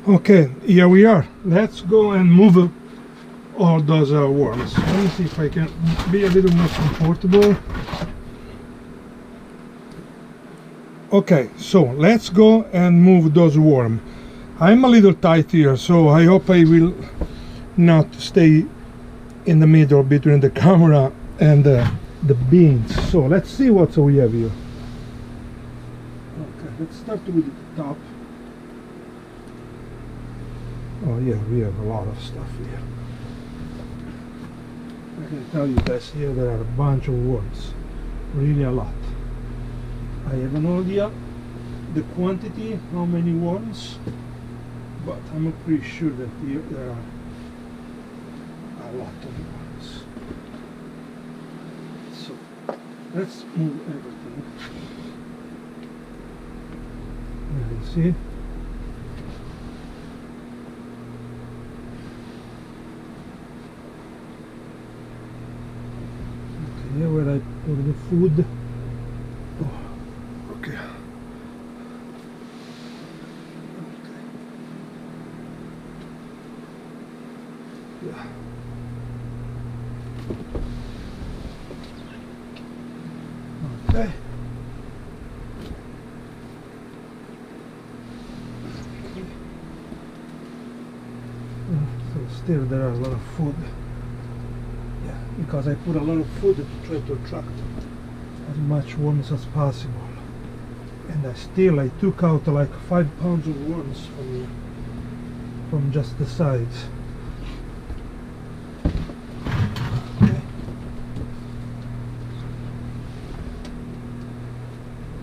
Okay, here we are. Let's go and move all those worms. Let me see if I can be a little more comfortable. Okay, so let's go and move those worms. I'm a little tight here, so I hope I will not stay in the middle between the camera and the beans. So let's see what we have here. Okay, let's start with the top. Oh yeah, we have a lot of stuff here. I can tell you guys here there are a bunch of worms, really a lot. I have no idea the quantity, how many worms, but I'm pretty sure that here there are a lot of worms. So let's move everything. You see? Here where I put the food. Oh, okay. Okay. Yeah. Okay. So still there are a lot of food. Because I put a lot of food to try to attract as much worms as possible, and I took out like 5 pounds of worms from just the sides. Okay.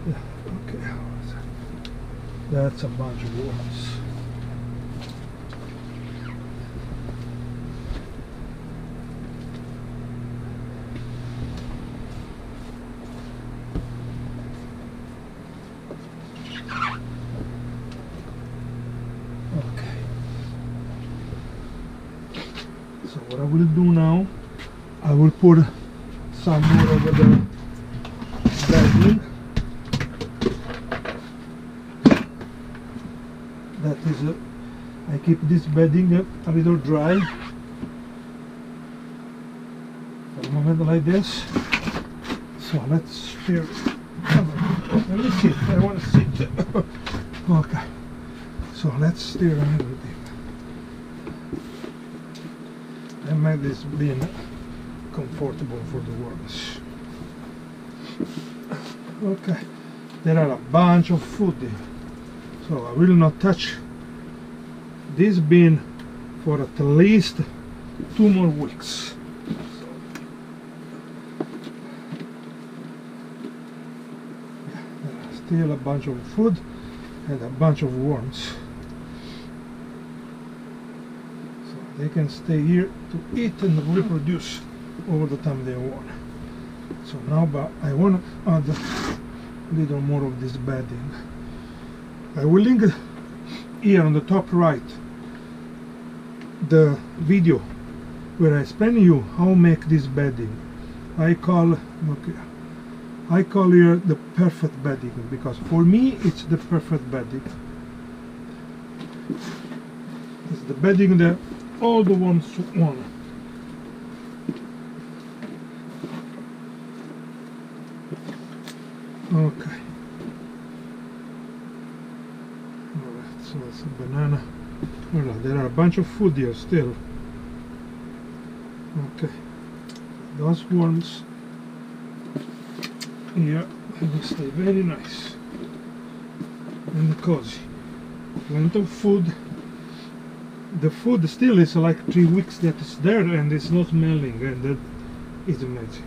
Yeah, okay. That's a bunch of worms. So what I will do now, I will put some more over the bedding. That is, I keep this bedding a little dry for a moment like this. So let's stir. Let me sit. I want to sit. Okay. So let's stir everything. I made this bin comfortable for the worms. Okay, there are a bunch of food there, so I will not touch this bin for at least 2 more weeks. So, yeah, there are still a bunch of food and a bunch of worms. They can stay here to eat and reproduce over the time they want. So now, but I want to add a little more of this bedding. I will link here on the top right the video where I explain you how to make this bedding. I call here the perfect bedding, because for me it's the perfect bedding. It's the bedding that all the ones want. Okay. Alright, so it's a banana. Alright, there are a bunch of food here still. Okay. Those worms here will stay very nice and cozy. Plenty of food. The food still is like 3 weeks that is there and it's not smelling, and that is amazing.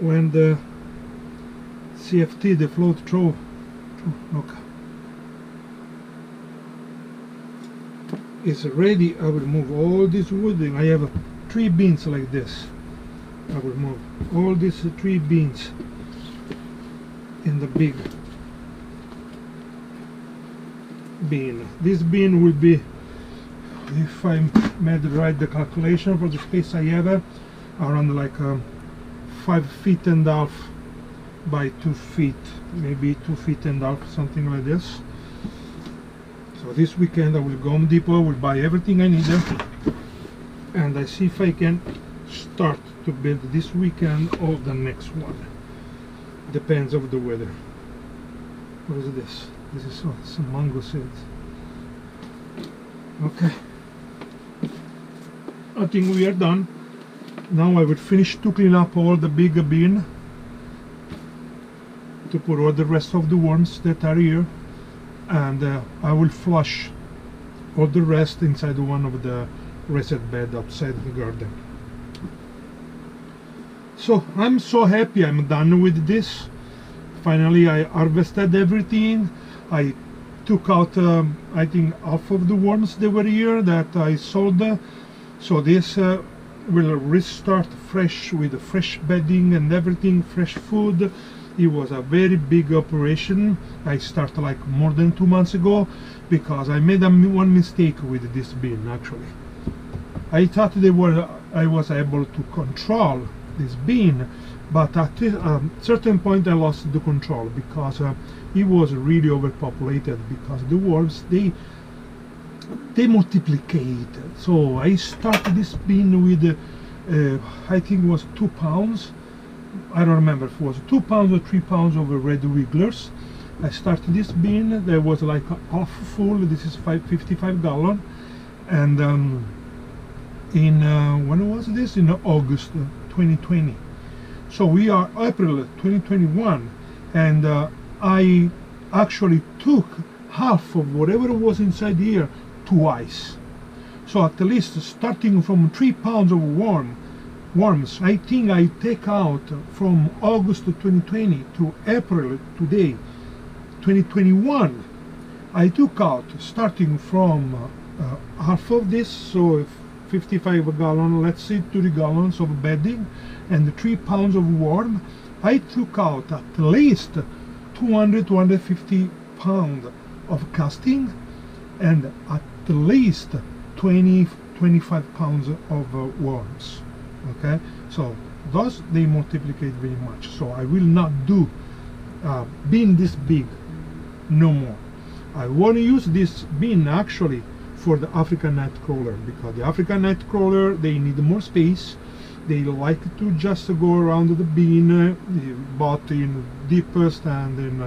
When the CFT, the float throw, okay, is ready, I will move all this wood. I have 3 bins like this. I will move all these 3 bins in the big bin. This bin will be, if I made right the calculation for the space I have, around like 5.5 feet by 2 feet, maybe 2.5 feet, something like this. So this weekend I will go Home Depot, will buy everything I need, and I see if I can start to build this weekend or the next one. Depends of the weather. What is this? This is some mango seeds. Okay, I think we are done. Now I will finish to clean up all the big bin to put all the rest of the worms that are here, and I will flush all the rest inside one of the raised bed outside the garden. So I'm so happy I'm done with this. Finally I harvested everything. I took out I think half of the worms that were here that I sold, so this will restart fresh with fresh bedding and everything, fresh food. It was a very big operation. I started like more than 2 months ago because I made one mistake with this bin. Actually, I thought I was able to control this bin, but at a certain point I lost the control because it was really overpopulated, because the worms they multiplicate. So I started this bin with I think it was 2 pounds. I don't remember if it was 2 pounds or 3 pounds of red wigglers. I started this bin, there was like half full. This is 55 gallon, and in when was this? In August 2020. So we are April 2021, and I actually took half of whatever was inside here to ice. So at least starting from 3 pounds of worms, I think I take out from August 2020 to April today 2021, I took out starting from half of this, so 55 gallon, let's say 30 gallons of bedding and 3 pounds of worm. I took out at least 200-250 pounds of casting and at least 20-25 pounds of worms. Okay, so those they multiplicate very much. So I will not do bin this big no more. I want to use this bin actually for the African night crawler, because the African night crawler, they need more space. They like to just go around the bin, but in deepest and in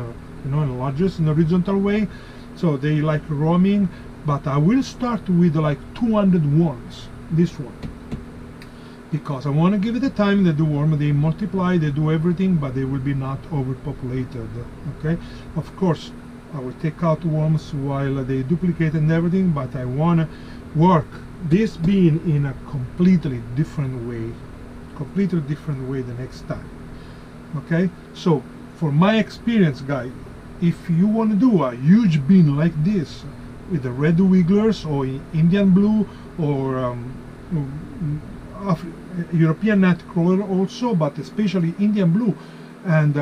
in largest, in a horizontal way. So they like roaming. But I will start with like 200 worms, this one, because I want to give it the time that the worm, they multiply, they do everything, but they will be not overpopulated. Okay, of course I will take out worms while they duplicate and everything, but I want to work this bin in a completely different way the next time. Okay, so for my experience, guys, if you want to do a huge bin like this with the red wigglers or Indian blue or European nightcrawler also, but especially Indian blue and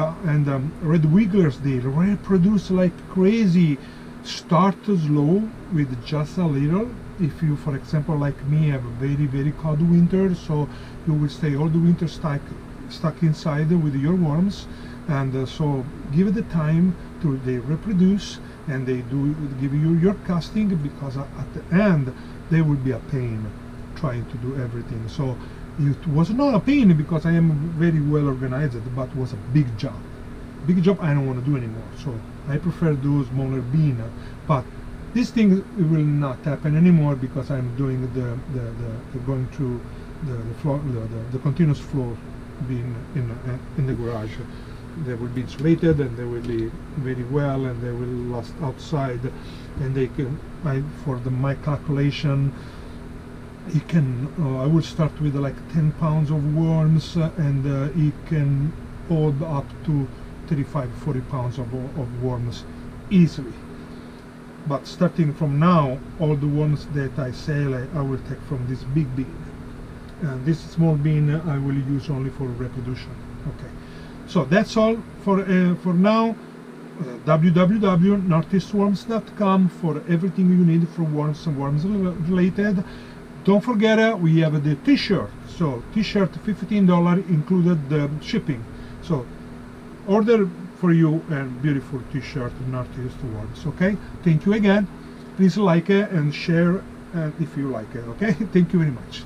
red wigglers, they reproduce like crazy. Start slow with just a little. If you, for example, like me, have a very cold winter, so you will stay all the winter stuck inside with your worms, and so give it the time to they reproduce, and they do give you your casting, because at the end they will be a pain trying to do everything. So it was not a pain because I am very well organized, but it was a big job I don't want to do anymore. So I prefer do smaller bin, but this thing will not happen anymore because I'm doing the going through the floor, the continuous floor bin in the garage. They will be insulated and they will be very well, and they will last outside, and they can, for my calculation, it can I will start with like 10 pounds of worms, and it can hold up to 35-40 pounds of worms easily. But starting from now, all the worms that I sell, I will take from this big bin, and this small bin I will use only for reproduction. Okay, so that's all for now. www.northeastworms.com for everything you need for worms and worms related. Don't forget, we have the t-shirt. So t-shirt $15 included the shipping. So order for you a beautiful t-shirt and artist words. Okay, thank you again. Please like it and share if you like it. Okay, thank you very much.